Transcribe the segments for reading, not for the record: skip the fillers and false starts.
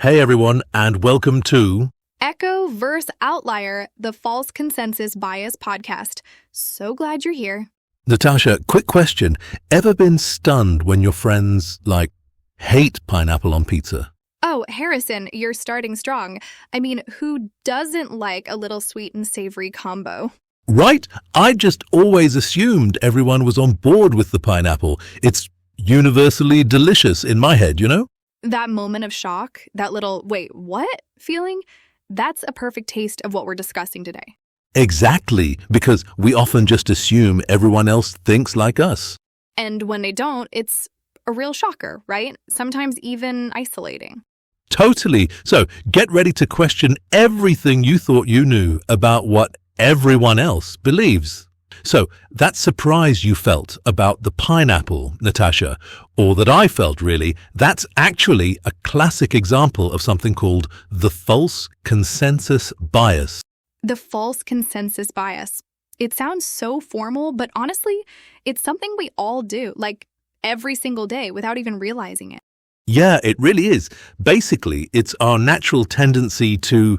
Hey everyone, and welcome to Echo vs. Outlier, the False Consensus Bias podcast. So glad you're here. Natasha. Quick question. Ever been stunned when your friends, hate pineapple on pizza? Oh, Harrison, you're starting strong. I mean, who doesn't like a little sweet and savory combo? Right? I just always assumed everyone was on board with the pineapple. It's universally delicious in my head, you know? That moment of shock, that little, wait, what feeling? That's a perfect taste of what we're discussing today. Exactly, because we often just assume everyone else thinks like us. And when they don't, it's a real shocker, right? Sometimes even isolating. Totally. So get ready to question everything you thought you knew about what everyone else believes. So that surprise you felt about the pineapple, Natasha, or that I felt really, that's actually a classic example of something called the false consensus bias. The false consensus bias. It sounds so formal, but honestly, it's something we all do, like every single day without even realizing it. Yeah, it really is. Basically, it's our natural tendency to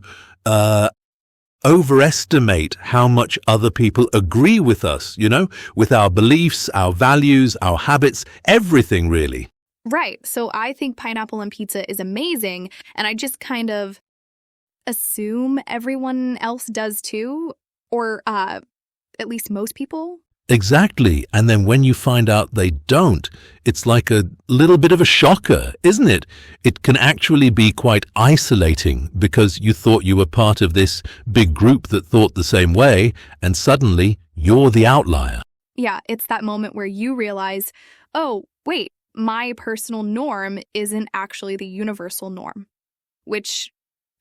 overestimate how much other people agree with us, with our beliefs, our values, our habits, everything really. Right. So I think pineapple on pizza is amazing, and I just kind of assume everyone else does too, or at least most people. Exactly. And then when you find out they don't, it's like a little bit of a shocker, isn't it? It can actually be quite isolating because you thought you were part of this big group that thought the same way, and suddenly you're the outlier. Yeah, it's that moment where you realize, oh, wait, my personal norm isn't actually the universal norm, which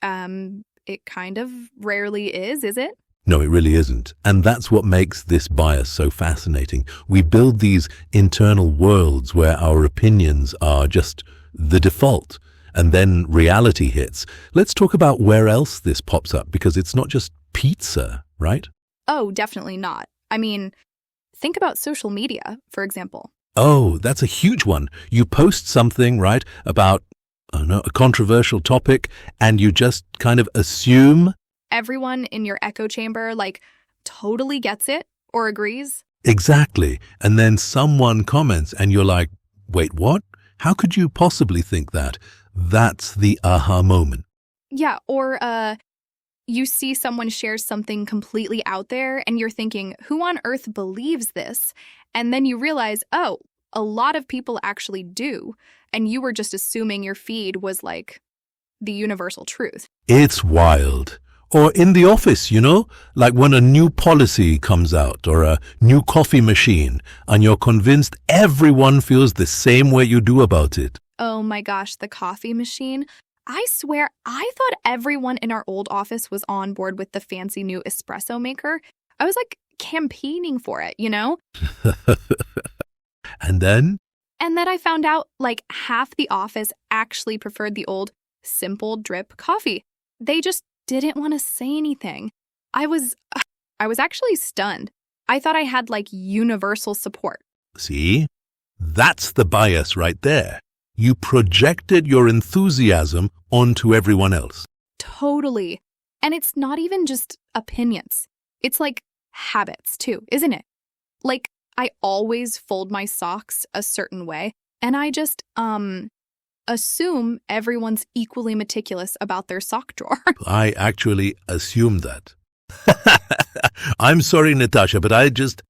it kind of rarely is it? No, it really isn't. And that's what makes this bias so fascinating. We build these internal worlds where our opinions are just the default, and then reality hits. Let's talk about where else this pops up, because it's not just pizza, right? Oh, definitely not. I mean, think about social media, for example. Oh, that's a huge one. You post something, right, about, a controversial topic, and you just kind of assume everyone in your echo chamber, totally gets it or agrees. Exactly. And then someone comments and you're like, wait, what? How could you possibly think that? That's the aha moment. Yeah, or you see someone share something completely out there and you're thinking, who on earth believes this? And then you realize, oh, a lot of people actually do. And you were just assuming your feed was like the universal truth. It's wild. Or in the office, like when a new policy comes out or a new coffee machine and you're convinced everyone feels the same way you do about it. Oh my gosh, the coffee machine. I swear, I thought everyone in our old office was on board with the fancy new espresso maker. I was campaigning for it, And then? And then I found out half the office actually preferred the old simple drip coffee. They just didn't want to say anything. I was actually stunned. I thought I had universal support. See? That's the bias right there. You projected your enthusiasm onto everyone else. Totally. And it's not even just opinions. It's habits too, isn't it? I always fold my socks a certain way, and I just assume everyone's equally meticulous about their sock drawer. I actually assumed that. I'm sorry, Natasha, but I just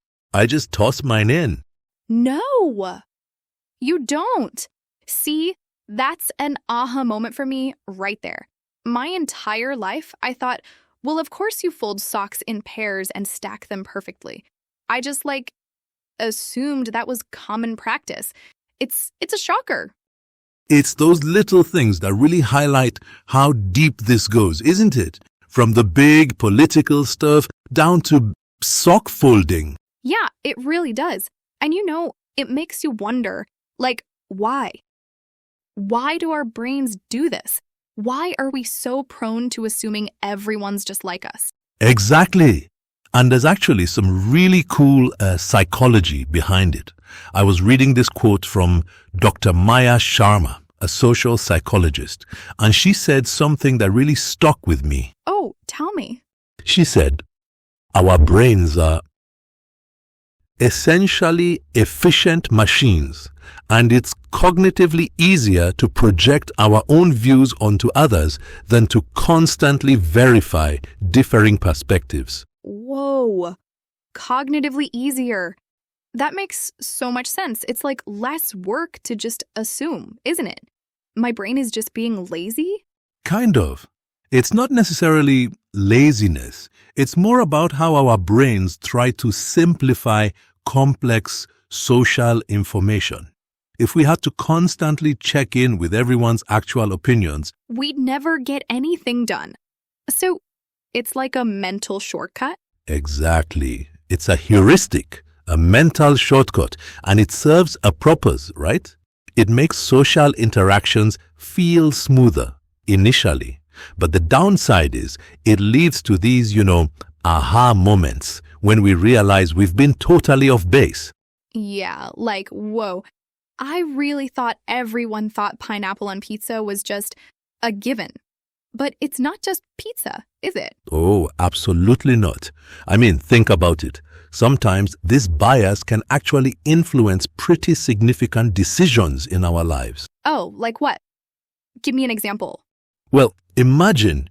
toss mine in. No, you don't. See, that's an aha moment for me right there. My entire life, I thought, well, of course you fold socks in pairs and stack them perfectly. I just assumed that was common practice. It's a shocker. It's those little things that really highlight how deep this goes, isn't it? From the big political stuff down to sock folding. Yeah, it really does. And it makes you wonder, why? Why do our brains do this? Why are we so prone to assuming everyone's just like us? Exactly. And there's actually some really cool psychology behind it. I was reading this quote from Dr. Maya Sharma, a social psychologist, and she said something that really stuck with me. Oh, tell me. She said, our brains are essentially efficient machines, and it's cognitively easier to project our own views onto others than to constantly verify differing perspectives. Whoa. Cognitively easier. That makes so much sense. It's like less work to just assume, isn't it? My brain is just being lazy? Kind of. It's not necessarily laziness. It's more about how our brains try to simplify complex social information. If we had to constantly check in with everyone's actual opinions, We'd never get anything done. So, it's like a mental shortcut? exactly. It's a heuristic, a mental shortcut, and it serves a purpose, right? It makes social interactions feel smoother initially. But the downside is it leads to these, aha moments when we realize we've been totally off base. Yeah, like, whoa. I really thought everyone thought pineapple on pizza was just a given. But it's not just pizza, is it? Oh, absolutely not. I mean, think about it. Sometimes this bias can actually influence pretty significant decisions in our lives. Oh, like what? Give me an example. Well, imagine,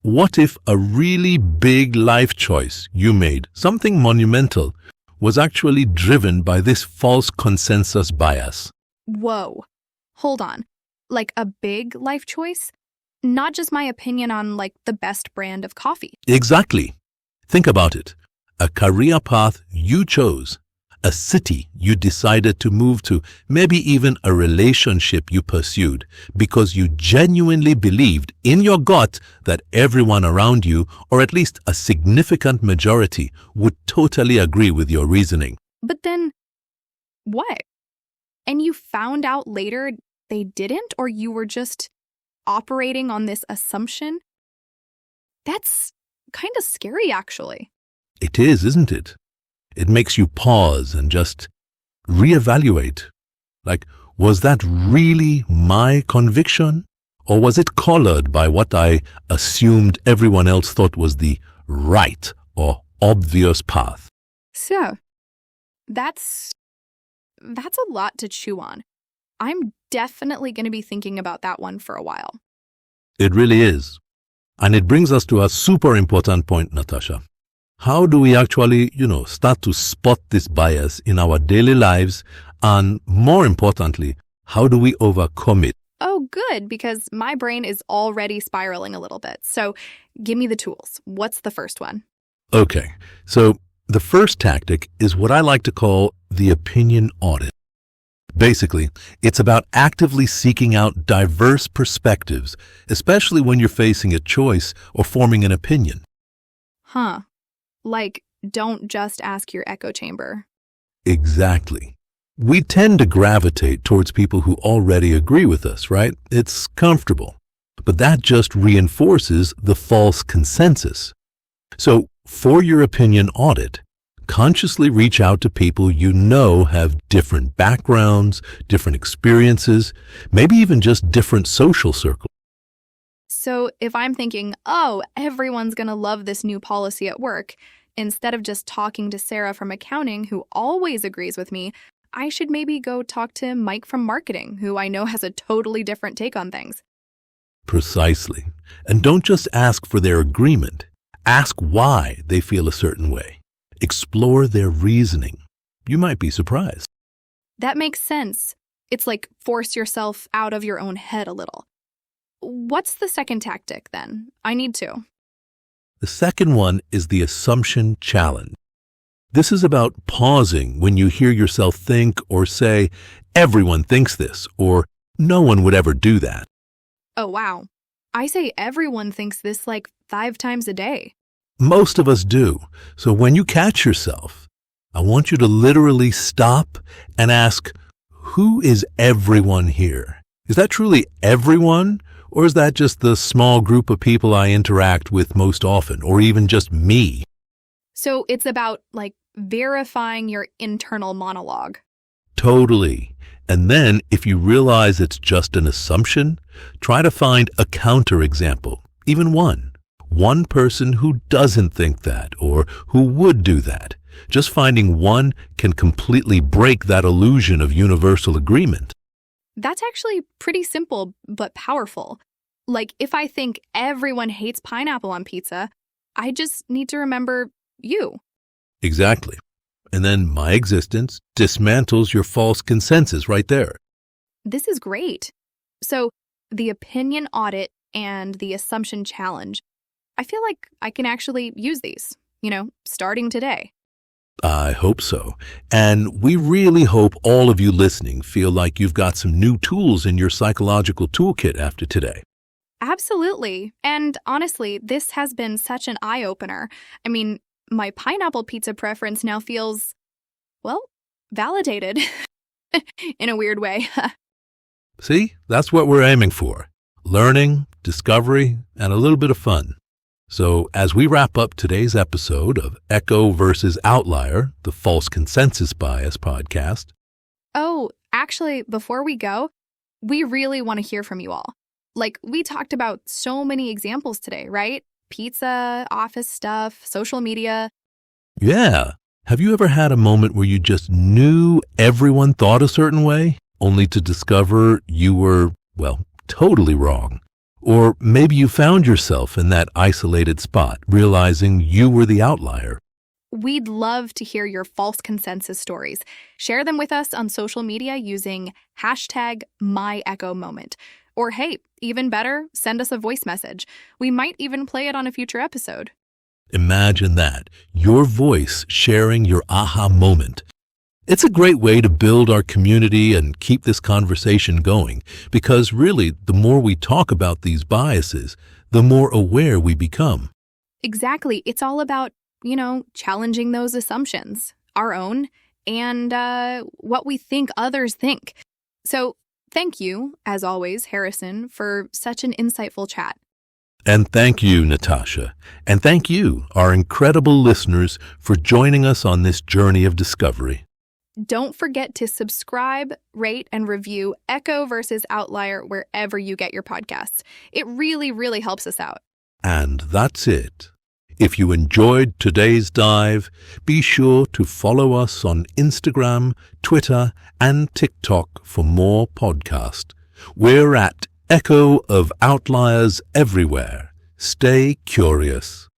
what if a really big life choice you made, something monumental, was actually driven by this false consensus bias? Whoa. Hold on. Like a big life choice? Not just my opinion on, like, the best brand of coffee. Exactly. Think about it. A career path you chose, a city you decided to move to, maybe even a relationship you pursued because you genuinely believed in your gut that everyone around you, or at least a significant majority, would totally agree with your reasoning. But then, what? And you found out later they didn't, or you were just operating on this assumption? That's kind of scary, actually. It is, isn't it? It makes you pause and just reevaluate. Like, was that really my conviction? Or was it colored by what I assumed everyone else thought was the right or obvious path? So, that's a lot to chew on. I'm definitely going to be thinking about that one for a while. It really is. And it brings us to a super important point, Natasha. How do we actually, start to spot this bias in our daily lives? And more importantly, how do we overcome it? Oh, good, because my brain is already spiraling a little bit. So give me the tools. What's the first one? Okay, so the first tactic is what I like to call the opinion audit. Basically, it's about actively seeking out diverse perspectives, especially when you're facing a choice or forming an opinion. Huh. Like, don't just ask your echo chamber. Exactly. We tend to gravitate towards people who already agree with us, right? It's comfortable. But that just reinforces the false consensus. So, for your opinion audit, consciously reach out to people you know have different backgrounds, different experiences, maybe even just different social circles. So if I'm thinking, oh, everyone's going to love this new policy at work, instead of just talking to Sarah from accounting, who always agrees with me, I should maybe go talk to Mike from marketing, who I know has a totally different take on things. Precisely. And don't just ask for their agreement. Ask why they feel a certain way. Explore their reasoning. You might be surprised. That makes sense. It's like force yourself out of your own head a little. What's the second tactic, then? I need to. The second one is the assumption challenge. This is about pausing when you hear yourself think or say, everyone thinks this, or no one would ever do that. Oh, wow. I say everyone thinks this like 5 times a day. Most of us do. So when you catch yourself, I want you to literally stop and ask, who is everyone here? Is that truly everyone? Or is that just the small group of people I interact with most often, or even just me? So it's about, like, verifying your internal monologue. Totally. And then, if you realize it's just an assumption, try to find a counterexample, even one. One person who doesn't think that or who would do that. Just finding one can completely break that illusion of universal agreement. That's actually pretty simple but powerful. Like, if I think everyone hates pineapple on pizza, I just need to remember you. Exactly. And then my existence dismantles your false consensus right there. This is great. So, the opinion audit and the assumption challenge, I feel like I can actually use these, starting today. I hope so. And we really hope all of you listening feel like you've got some new tools in your psychological toolkit after today. Absolutely. And honestly, this has been such an eye-opener. I mean, my pineapple pizza preference now feels, validated in a weird way. See, that's what we're aiming for. Learning, discovery, and a little bit of fun. So as we wrap up today's episode of Echo versus Outlier, the False Consensus Bias podcast. Oh, actually, before we go, we really want to hear from you all. Like, we talked about so many examples today, right? Pizza, office stuff, social media. Yeah. Have you ever had a moment where you just knew everyone thought a certain way, only to discover you were, totally wrong? Or maybe you found yourself in that isolated spot, realizing you were the outlier. We'd love to hear your false consensus stories. Share them with us on social media using #MyEchoMoment. Or hey, even better, send us a voice message. We might even play it on a future episode. Imagine that, your voice sharing your aha moment. It's a great way to build our community and keep this conversation going, because really, the more we talk about these biases, the more aware we become. Exactly. It's all about, challenging those assumptions, our own, and what we think others think. So thank you, as always, Harrison, for such an insightful chat. And thank you, Natasha. And thank you, our incredible listeners, for joining us on this journey of discovery. Don't forget to subscribe, rate, and review Echo versus Outlier wherever you get your podcasts. It really, really helps us out. And that's it. If you enjoyed today's dive, be sure to follow us on Instagram, Twitter, and TikTok for more podcasts. We're at Echo of Outliers everywhere. Stay curious.